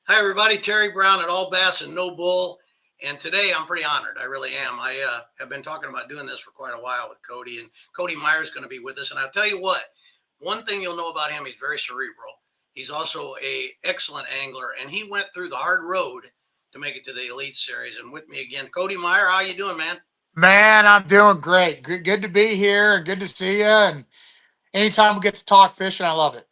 Hi, everybody. Terry Brown at All Bass and No Bull. And today I'm pretty honored. I really am. I have been talking about doing this for quite a while with Cody, and Cody Meyer is going to be with us. And I'll tell you what, one thing you'll know about him, he's very cerebral. He's also a excellent angler, and he went through the hard road to make it to the Elite Series. And with me again, Cody Meyer. How you doing, man? Man, I'm doing great. Good to be here and good to see you. And anytime we get to talk fishing, I love it.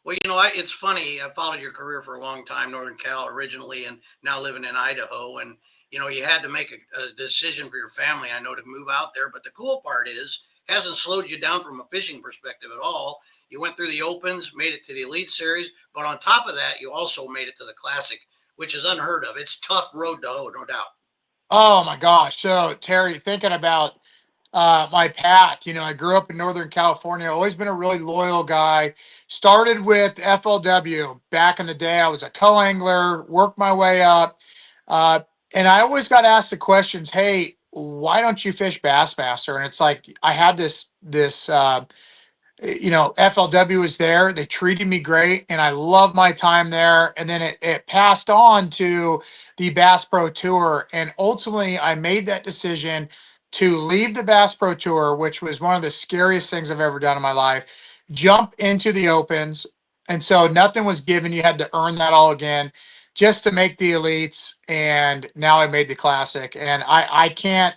Well, it's funny. I followed your career for a long time, Northern Cal originally, and now living in Idaho. And you had to make a decision for your family. I know to move out there, but the cool part is, it hasn't slowed you down from a fishing perspective at all. You went through the opens, made it to the Elite Series, but on top of that, you also made it to the Classic, which is unheard of. It's tough road to hoe, no doubt. Oh my gosh. So, Terry, thinking about my path, I grew up in Northern California, always been a really loyal guy. Started with FLW back in the day. I was a co angler, worked my way up. Uh, and I always got asked the questions, hey, why don't you fish Bassmaster? And it's like I had this FLW was there. They treated me great, and I loved my time there. And then it passed on to the Bass Pro Tour. And ultimately, I made that decision to leave the Bass Pro Tour, which was one of the scariest things I've ever done in my life, jump into the Opens. And so nothing was given. You had to earn that all again just to make the elites. And now I made the classic. And I can't,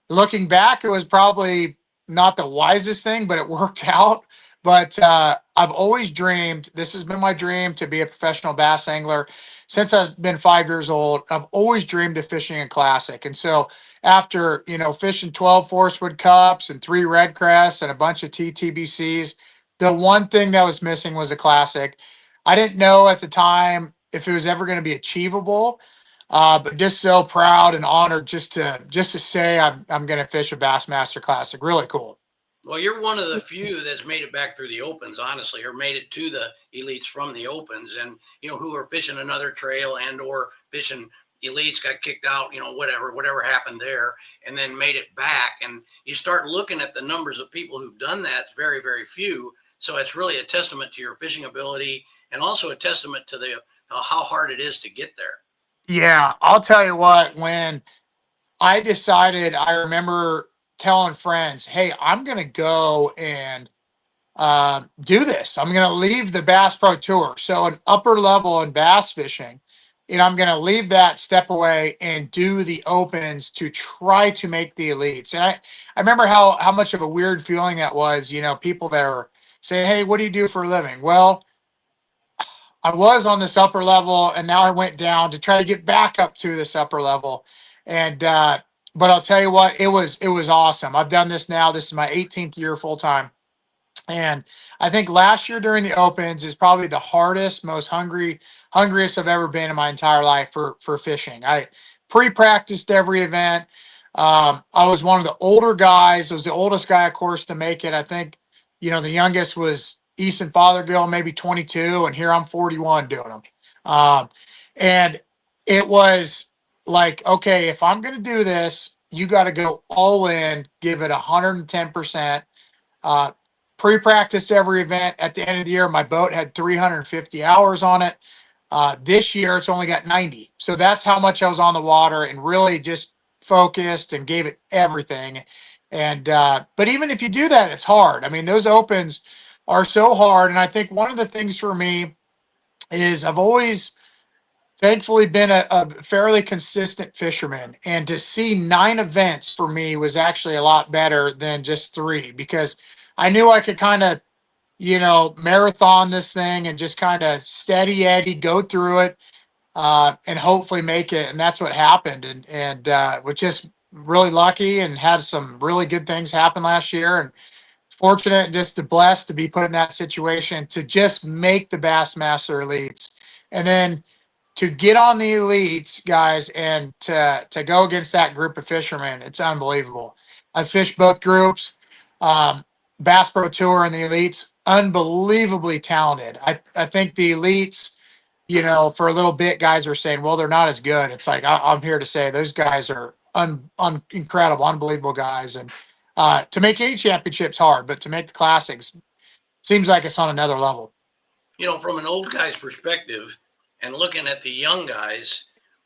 looking back, it was probably not the wisest thing, but it worked out. But I've always dreamed, this has been my dream to be a professional bass angler since I've been 5 years old. I've always dreamed of fishing a classic. And so after, fishing 12 Forestwood Cups and 3 Red Crests and a bunch of TTBCs, the one thing that was missing was a classic. I didn't know at the time if it was ever going to be achievable, but just so proud and honored just to say I'm going to fish a Bassmaster Classic. Really cool. Well, you're one of the few that's made it back through the opens, honestly, or made it to the elites from the opens, and who are fishing another trail and or fishing elites, got kicked out, whatever happened there, and then made it back. And you start looking at the numbers of people who've done that; it's very, very few. So it's really a testament to your fishing ability, and also a testament to the how hard it is to get there. Yeah, I'll tell you what, when I decided, I remember telling friends, hey, I'm going to go and do this. I'm going to leave the Bass Pro Tour. So, an upper level in bass fishing. I'm going to leave that, step away, and do the opens to try to make the elites. And I remember how much of a weird feeling that was, people that are saying, hey, what do you do for a living? Well, I was on this upper level and now I went down to try to get back up to this upper level. And but I'll tell you what, it was awesome. I've done this now. This is my 18th year full time. And I think last year during the opens is probably the hardest, most hungriest I've ever been in my entire life for fishing. I pre-practiced every event. I was one of the older guys. I was the oldest guy, of course, to make it. I think, the youngest was Easton Fothergill, maybe 22, and here I'm 41 doing them. Um, and it was like, okay, if I'm going to do this, you got to go all in, give it 110%. Uh, Pre-practiced every event. At the end of the year, my boat had 350 hours on it. This year, it's only got 90. So that's how much I was on the water and really just focused and gave it everything. And but even if you do that, it's hard. I mean, those opens are so hard. And I think one of the things for me is I've always thankfully been a fairly consistent fisherman, and to see 9 events for me was actually a lot better than just 3, because I knew I could kind of, marathon this thing and just kind of steady Eddie go through it, and hopefully make it. And that's what happened. And was just really lucky and had some really good things happen last year, and fortunate and just blessed to be put in that situation to just make the Bassmaster elites. And then to get on the elites, guys, and to go against that group of fishermen, it's unbelievable. I fished both groups, um, Bass Pro Tour and the elites, unbelievably talented. I think the elites, for a little bit, guys were saying, well, they're not as good. It's like I'm here to say those guys are incredible, unbelievable guys. And to make any championship's hard, but to make the classics seems like it's on another level. From an old guy's perspective, and looking at the young guys,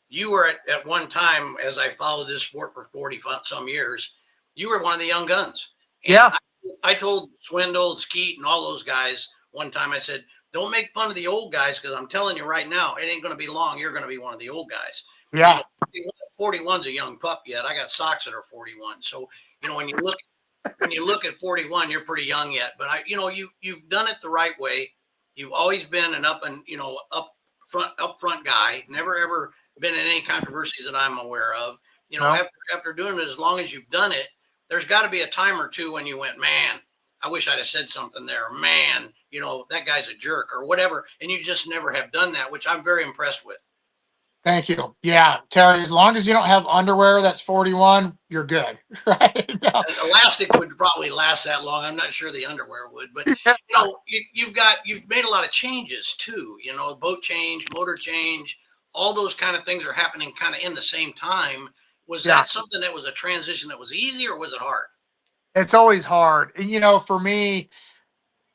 you were at one time, as I followed this sport for 40 some years, you were one of the young guns. And Yeah. I told Swindle, Skeet, and all those guys one time, I said, don't make fun of the old guys because I'm telling you right now, it ain't going to be long. You're going to be one of the old guys. You Yeah. know, 41's a young pup yet. I got socks that are 41. So, when you look at 41, you're pretty young yet. But you've done it the right way. You've always been an up front guy. Never ever been in any controversies that I'm aware of. No. After doing it as long as you've done it, there's got to be a time or two when you went, man, I wish I'd have said something there. Man, that guy's a jerk or whatever. And you just never have done that, which I'm very impressed with. Thank you. Yeah, Terry, as long as you don't have underwear that's 41, you're good. Right? No. An elastic would probably last that long. I'm not sure the underwear would, but Yeah. you've made a lot of changes too. Boat change, motor change, all those kind of things are happening kind of in the same time. Was Yeah. that something that was a transition that was easy, or was it hard? It's always hard. And, for me,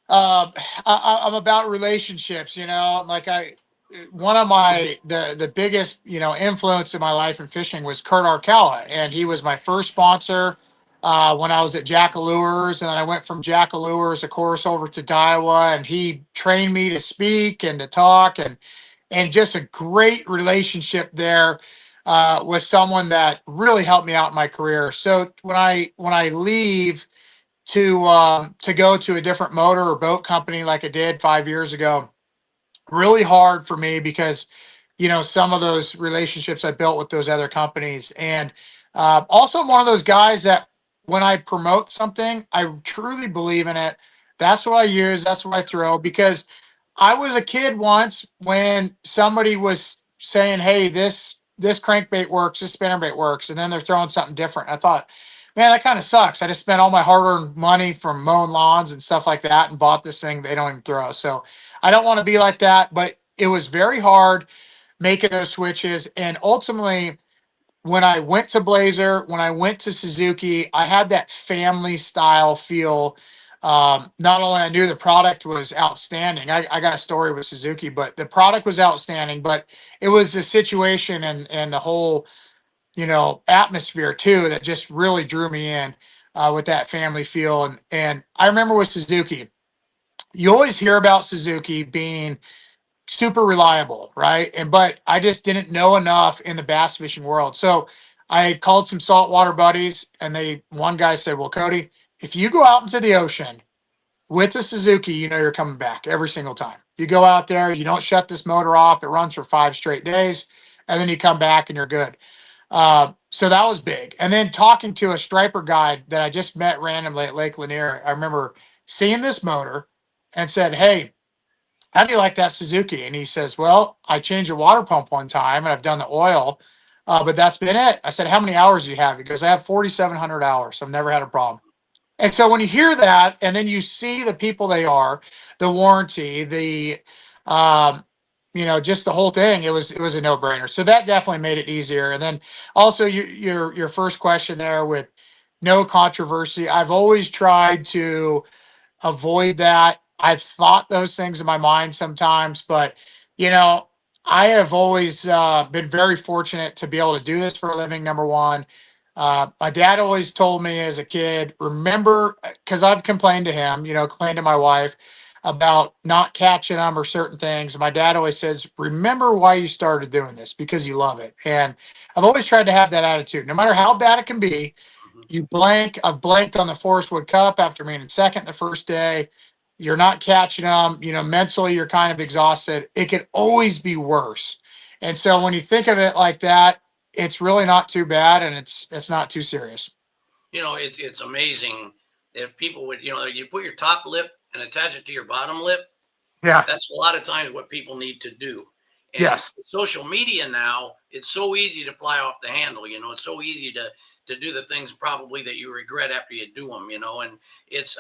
um, I'm about relationships, like one of the biggest, influence in my life in fishing was Kurt Arcala. And he was my first sponsor, when I was at Jackalures. And then I went from Jackalures, of course, over to Daiwa, and he trained me to speak and to talk, and just a great relationship there, with someone that really helped me out in my career. So when I leave to go to a different motor or boat company like I did 5 years ago, really hard for me because some of those relationships I built with those other companies. And also, I'm one of those guys that when I promote something, I truly believe in it. That's what I use, that's what I throw, because I was a kid once when somebody was saying, hey, this crankbait works, this spinnerbait works, and then they're throwing something different. I thought, man, that kind of sucks. I just spent all my hard-earned money from mowing lawns and stuff like that and bought this thing they don't even throw. So I don't want to be like that, but it was very hard making those switches. And ultimately, when I went to Blazer, when I went to Suzuki, I had that family style feel. Not only I knew the product was outstanding, I got a story with Suzuki, but the product was outstanding, but it was the situation and the whole, atmosphere too that just really drew me in, with that family feel. And I remember with Suzuki, you always hear about Suzuki being super reliable, right? But I just didn't know enough in the bass fishing world. So I called some saltwater buddies, and one guy said, well, Cody, if you go out into the ocean with a Suzuki, you're coming back every single time. You go out there, you don't shut this motor off, it runs for 5 straight days, and then you come back and you're good. So that was big. And then talking to a striper guide that I just met randomly at Lake Lanier, I remember seeing this motor and said, hey, how do you like that Suzuki? And he says, well, I changed a water pump one time and I've done the oil, but that's been it. I said, how many hours do you have? He goes, I have 4,700 hours. I've never had a problem. And so when you hear that, and then you see the people they are, the warranty, um, just the whole thing, it was a no brainer. So that definitely made it easier. And then also your first question there with no controversy, I've always tried to avoid that. I've thought those things in my mind sometimes, but you know, I have always been very fortunate to be able to do this for a living. Number one, my dad always told me as a kid, remember, because I've complained to him, complained to my wife about not catching them or certain things. My dad always says, remember why you started doing this, because you love it. And I've always tried to have that attitude, no matter how bad it can be. Mhm. I've blanked on the Forest Wood Cup after being in second the first day. You're not catching them, mentally you're kind of exhausted. It could always be worse. And so when you think of it like that, it's really not too bad, and it's not too serious. It's amazing if people would, you put your top lip and attach it to your bottom lip. Yeah. That's a lot of times what people need to do. And Yes. social media now, it's so easy to fly off the handle. It's so easy to do the things probably that you regret after you do them. And it's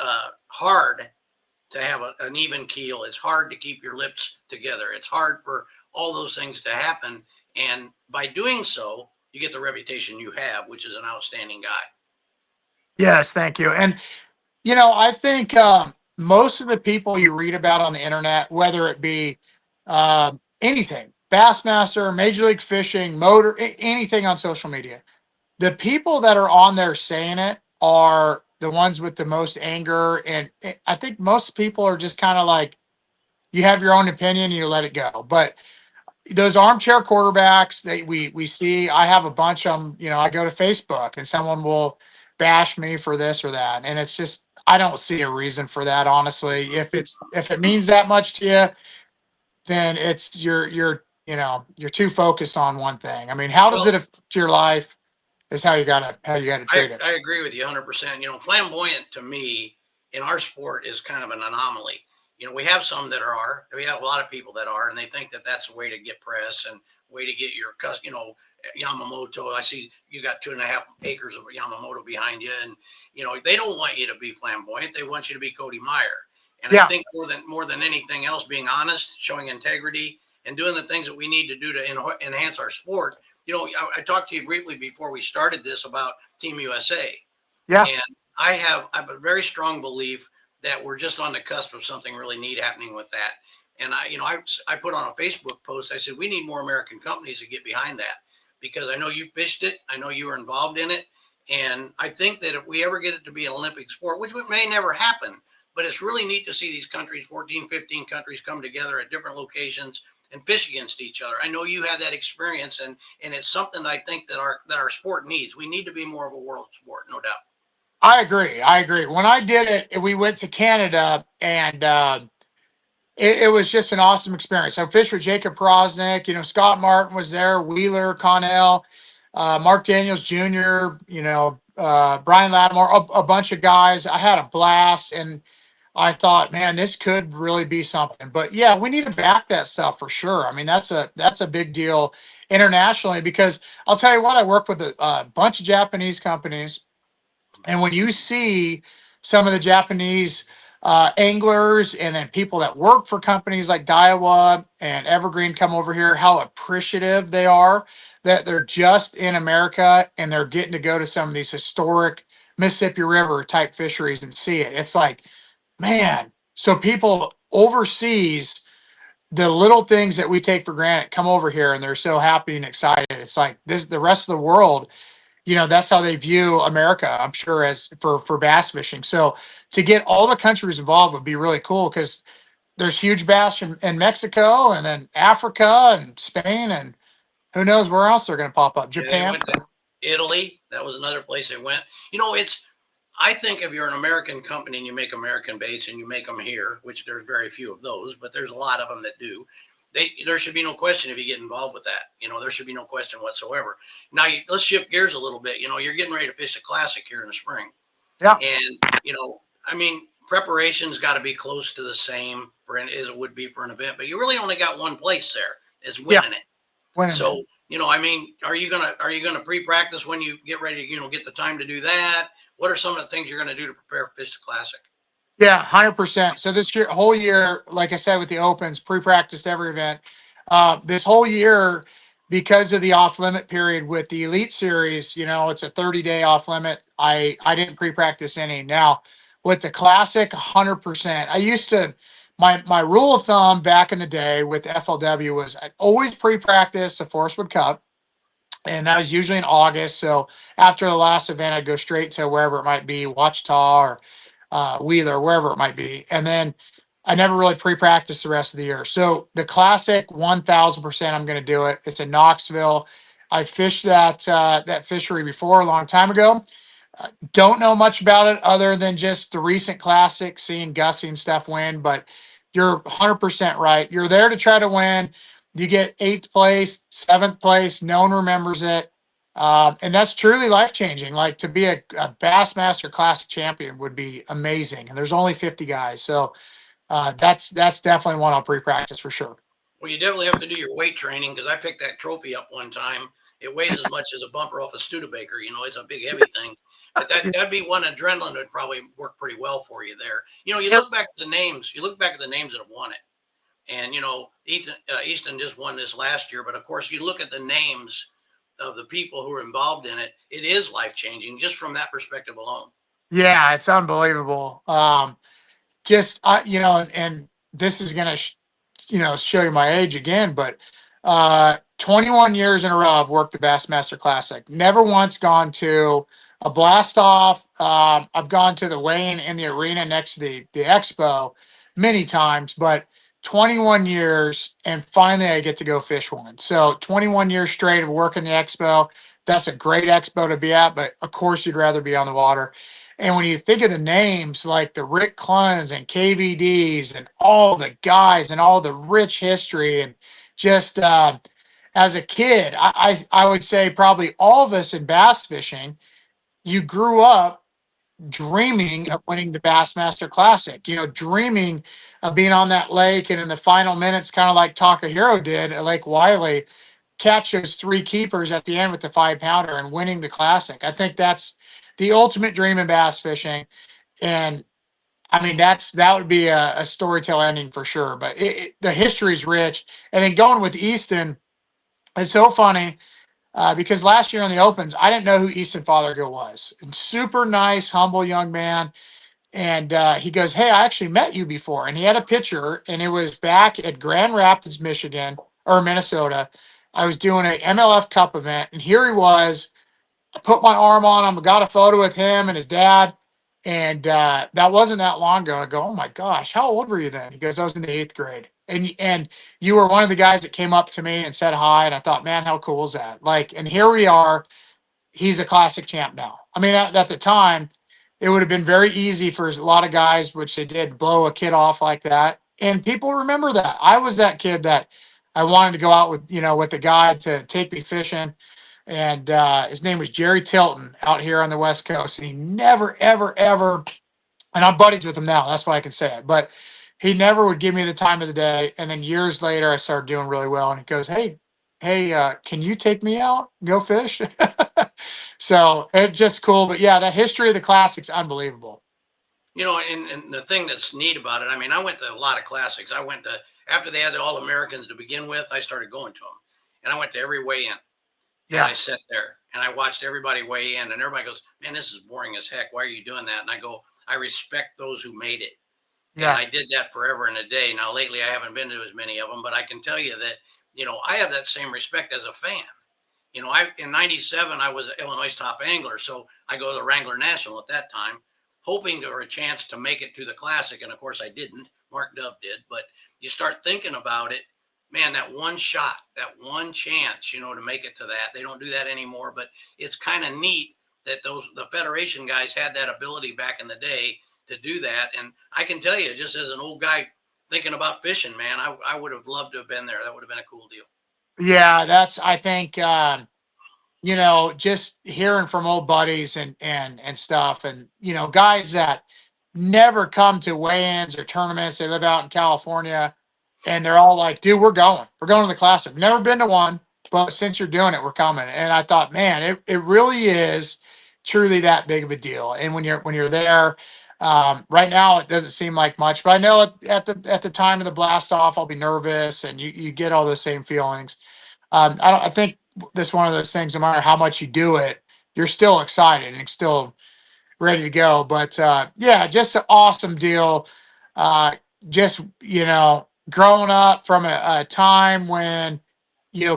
hard to have an even keel. It's hard to keep your lips together. It's hard for all those things to happen. And by doing so, you get the reputation you have, which is an outstanding guy. Yes, thank you. And I think most of the people you read about on the internet, whether it be anything, Bassmaster, Major League Fishing, motor, anything on social media. The people that are on there saying it are the ones with the most anger. And I think most people are just kind of like, you have your own opinion, you let it go. But those armchair quarterbacks that we see, I have a bunch of them. You know, I go to Facebook and someone will bash me for this or that, and it's just I don't see a reason for that, honestly. If it means that much to you, then it's you're too focused on one thing. I mean, how does Well, it affect your life? Is how you gotta treat it. I agree with you 100%. Flamboyant to me in our sport is kind of an anomaly. We have some that we have a lot of people that are, and they think that that's a way to get press and way to get your, Yamamoto. I see you got 2.5 acres of Yamamoto behind you, and they don't want you to be flamboyant. They want you to be Cody Meyer. And I Yeah, think more than anything else, being honest, showing integrity, and doing the things that we need to do to enhance our sport. I talked to you briefly before we started this about Team USA, yeah. and I have a very strong belief that we're just on the cusp of something really neat happening with that. And I put on a Facebook post. I said we need more American companies to get behind that because I know you fished it. I know you were involved in it, and I think that if we ever get it to be an Olympic sport, which may never happen, but it's really neat to see these countries, 14, 15 countries, come together at different locations and fish against each other. I know you had that experience, and it's something I think that our sport needs. We need to be more of a world sport, no doubt. I agree. I agree. When I did it, we went to Canada, and it was just an awesome experience. I fished with Jacob Prosnick. Scott Martin was there, Wheeler, Connell, Mark Daniels Jr., Brian Lattimore, a bunch of guys. I had a blast, and I thought, man, this could really be something. But yeah, we need to back that stuff for sure. I mean, that's a big deal internationally because I'll tell you what, I work with a bunch of Japanese companies, and when you see some of the Japanese anglers and then people that work for companies like Daiwa and Evergreen come over here, how appreciative they are that they're just in America and they're getting to go to some of these historic Mississippi River type fisheries and see it. It's like, man, so people overseas, the little things that we take for granted come over here and they're so happy and excited. It's like this, the rest of the world, that's how they view America, I'm sure, as for bass fishing. So to get all the countries involved would be really cool because there's huge bass in Mexico and then Africa and Spain and who knows where else they're going to pop up. Yeah, they Japan. went to Italy. That was another place they went. It's. I think if you're an American company and you make American baits and you make them here, which there's very few of those, but there's a lot of them that do. There should be no question if you get involved with that. There should be no question whatsoever. Now let's shift gears a little bit. You're getting ready to fish a classic here in the spring, Yeah. and I mean, preparation's got to be close to the same as it would be for an event. But you really only got one place there. Is Yeah. winning it. Winning it. So, I mean, are you gonna pre-practice when you get ready to, get the time to do that? What are some of the things you're gonna do to prepare for Fish the Classic? Yeah, 100%. So this whole year, like I said, with the opens, pre-practiced every event. This whole year, because of the off-limit period with the Elite Series, it's a 30-day off-limit. I didn't pre-practice any. Now, with the Classic, 100%. I used to, my rule of thumb back in the day with FLW was I'd always pre-practice the Forestwood Cup, and that was usually in August. So after the last event, I'd go straight to wherever it might be, Ouachita or Wheeler, wherever it might be. And then I never really pre-practiced the rest of the year. So the Classic, 1,000%, I'm going to do it. It's in Knoxville. I fished that fishery before a long time ago. Don't know much about it other than just the recent Classic, seeing Gussie and stuff win. But you're 100% right. You're there to try to win. You get 8th place, 7th place. No one remembers it. And that's truly life changing. Like to be a Bassmaster Classic champion would be amazing. And there's only 50 guys. So that's definitely one I'll pre practice for sure. Well, you definitely have to do your weight training because I picked that trophy up one time. It weighs as much as a bumper off a Studebaker. It's a big, heavy thing. But that'd be one adrenaline would probably work pretty well for you there. You Yep. look back at the names. You look back at the names that have won it, and Easton just won this last year. But of course, you look at the names of the people who are involved in it. It is life changing just from that perspective alone. Yeah, it's unbelievable. Just and this is gonna show you my age again, but 21 years in a row, I've worked the Bassmaster Classic. Never once gone to a blast off. I've gone to the weigh-in in the arena next to the expo many times, but 21 years, and finally I get to go fish one. So 21 years straight of working the expo. That's a great expo to be at, but of course you'd rather be on the water. And when you think of the names like the Rick Cluns and KVDs and all the guys and all the rich history and just as a kid, I would say probably all of us in bass fishing, you grew up dreaming of winning the Bassmaster Classic, dreaming of being on that lake and in the final minutes, kind of like Takahiro did at Lake Wiley, catch those three keepers at the end with the 5-pounder and winning the Classic. I think that's the ultimate dream in bass fishing. And I mean, that would be a storytelling ending for sure. But the history is rich. And then going with Easton, it's so funny because last year on the Opens, I didn't know who Easton Fothergill was. And super nice, humble young man. And he goes, "Hey, I actually met you before." And he had a picture, and it was back at Grand Rapids, Michigan, or Minnesota. I was doing a MLF Cup event, and here he was. I put my arm on him. I got a photo with him and his dad. And that wasn't that long ago. And I go, "Oh my gosh, how old were you then?" He goes, "I was in the 8th grade." And you were one of the guys that came up to me and said hi. And I thought, man, how cool is that? Like, and here we are. He's a classic champ now. I mean, at the time, it would have been very easy for a lot of guys, which they did, blow a kid off like that. And people remember that. I was that kid that I wanted to go out with, with the guy to take me fishing. And his name was Jerry Tilton out here on the West Coast. And he never, ever, ever, and I'm buddies with him now. That's why I can say it. But he never would give me the time of the day. And then years later, I started doing really well. And he goes, hey, can you take me out, go fish? So it's just cool. But yeah, the history of the classic's unbelievable. And the thing that's neat about it, I mean, I went to a lot of classics. I went to, after they had the All Americans to begin with, I started going to them. And I went to every weigh in. And Yeah. I sat there and I watched everybody weigh in, and everybody goes, "Man, this is boring as heck. Why are you doing that?" And I go, "I respect those who made it." And Yeah. I did that forever and a day. Now, lately, I haven't been to as many of them, but I can tell you that, I have that same respect as a fan. In '97, I was Illinois' top angler. So I go to the Wrangler National at that time, hoping for a chance to make it to the Classic. And of course, I didn't. Mark Dove did. But you start thinking about it, man, that one shot, that one chance, to make it to that. They don't do that anymore, but it's kind of neat that the Federation guys had that ability back in the day to do that. And I can tell you, just as an old guy thinking about fishing, man, I would have loved to have been there. That would have been a cool deal. Yeah. I think, just hearing from old buddies and stuff, and guys that never come to weigh-ins or tournaments. They live out in California, and they're all like, "Dude, we're going to the Classic. Never been to one, but since you're doing it, we're coming." And I thought, man, it really is truly that big of a deal. And when you're there, right now it doesn't seem like much, but I know at the time of the blast off, I'll be nervous, and you get all those same feelings. I think this one of those things. No matter how much you do it, you're still excited and still ready to go. But yeah, just an awesome deal. Uh, just growing up from a time when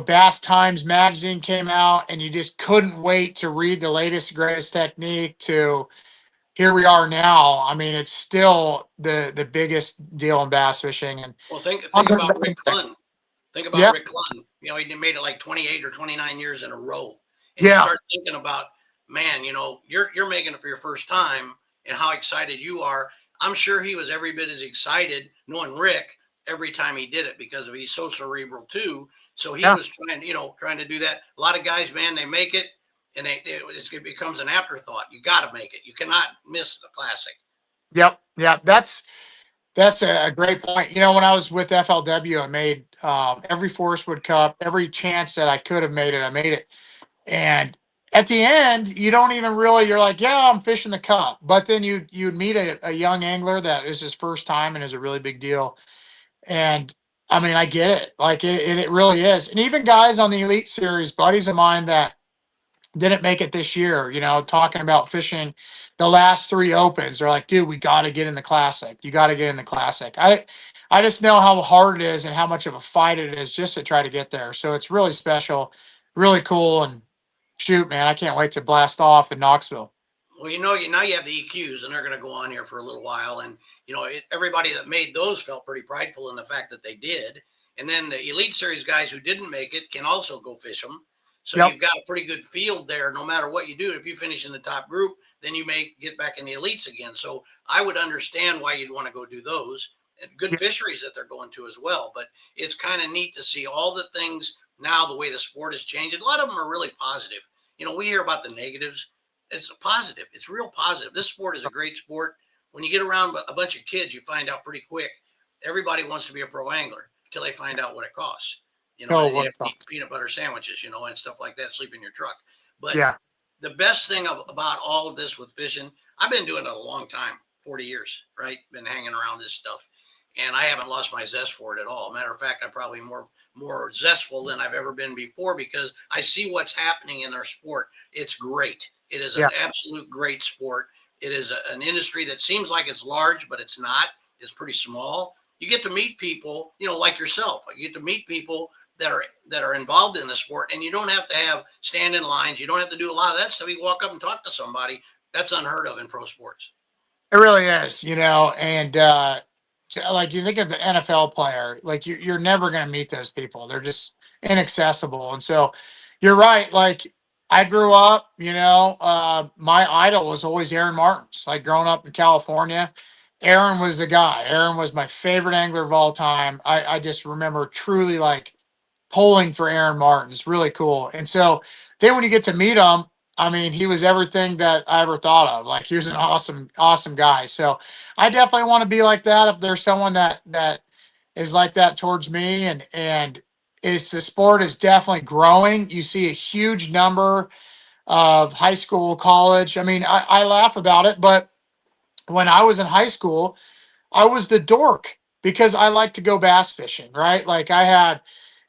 Bass Times magazine came out, and you just couldn't wait to read the latest greatest technique. To here we are now. I mean, it's still the biggest deal in bass fishing. And Well, think about Rick Clunn. Think about yeah, Rick Clunn. He made it like 28 or 29 years in a row. And you yeah, start thinking about, man, you're making it for your first time and how excited you are. I'm sure he was every bit as excited knowing Rick every time he did it because he's so cerebral too. So he yeah. was trying to do that. A lot of guys, man, they make it and it becomes an afterthought. You got to make it. You cannot miss the Classic. Yep, yep. That's a great point. When I was with FLW, I made every Forest Wood Cup, every chance that I could have made it, I made it. And at the end, you don't even really, you're like, yeah, I'm fishing the cup. But then you'd meet a young angler that is his first time and is a really big deal. And I mean, I get it. Like it really is. And even guys on the Elite Series, buddies of mine that didn't make it this year, talking about fishing the last three opens. They're like, dude, we got to get in the Classic. You got to get in the Classic. I just know how hard it is and how much of a fight it is just to try to get there. So it's really special, really cool, and shoot, man, I can't wait to blast off in Knoxville. Well, now you have the EQs, and they're going to go on here for a little while, and everybody that made those felt pretty prideful in the fact that they did. And then the Elite Series guys who didn't make it can also go fish them. So Yep. you've got a pretty good field there. No matter what you do, if you finish in the top group, then you may get back in the elites again. So I would understand why you'd want to go do those, and good Yeah. fisheries that they're going to as well. But it's kind of neat to see all the things now, the way the sport has changed. And a lot of them are really positive. We hear about the negatives. It's a positive. It's real positive. This sport is a great sport. When you get around a bunch of kids, you find out pretty quick. Everybody wants to be a pro angler until they find out what it costs. Oh, And you what have a to eat peanut butter sandwiches, and stuff like that, sleep in your truck. But yeah. the best thing about all of this with fishing, I've been doing it a long time, 40 years, right? Been hanging around this stuff. And I haven't lost my zest for it at all. Matter of fact, I'm probably more zestful than I've ever been before because I see what's happening in our sport. It's great. It is an Yeah. absolute great sport. It is an industry that seems like it's large, but it's not. It's pretty small. You get to meet people, like yourself. You get to meet people that are involved in the sport, and you don't have to stand in lines. You don't have to do a lot of that stuff. You walk up and talk to somebody. That's unheard of in pro sports. It really is, and like you think of the NFL player, like you're never going to meet those people. They're just inaccessible. And so you're right. Like I grew up, my idol was always Aaron Martins. Like growing up in California, Aaron was the guy. Aaron was my favorite angler of all time. I just remember truly like polling for Aaron Martin. It's really cool. And so then when you get to meet him, I mean, he was everything that I ever thought of. Like he was an awesome, awesome guy. So I definitely want to be like that. If there's someone that is like that towards me, and it's the sport is definitely growing. You see a huge number of high school, college. I mean, I laugh about it, but when I was in high school, I was the dork because I like to go bass fishing, right? Like I had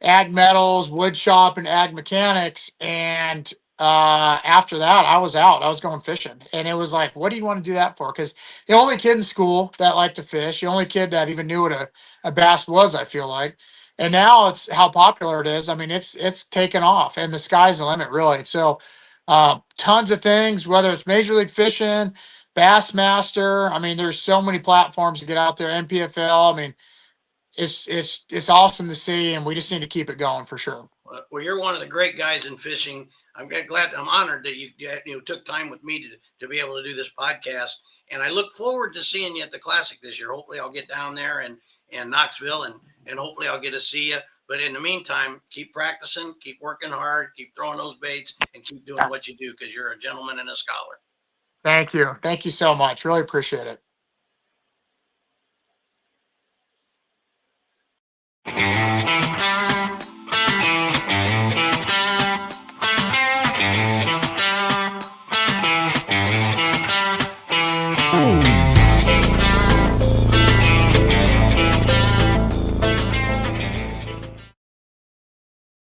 ag metals, wood shop, and ag mechanics. And after that, I was out. I was going fishing. And it was like, what do you want to do that for? Because the only kid in school that liked to fish, the only kid that even knew what a bass was, I feel like. And now it's how popular it is. I mean, it's taken off and the sky's the limit, really. So tons of things, whether it's Major League Fishing, Bassmaster. I mean, there's so many platforms to get out there. NPFL. I mean, it's awesome to see, and we just need to keep it going for sure. Well, you're one of the great guys in fishing. I'm honored that you took time with me to be able to do this podcast, and I look forward to seeing you at the Classic this year. Hopefully, I'll get down there and Knoxville, and hopefully I'll get to see you. But in the meantime, keep practicing, keep working hard, keep throwing those baits, and keep doing Yeah. what you do because you're a gentleman and a scholar. Thank you. Thank you so much. Really appreciate it.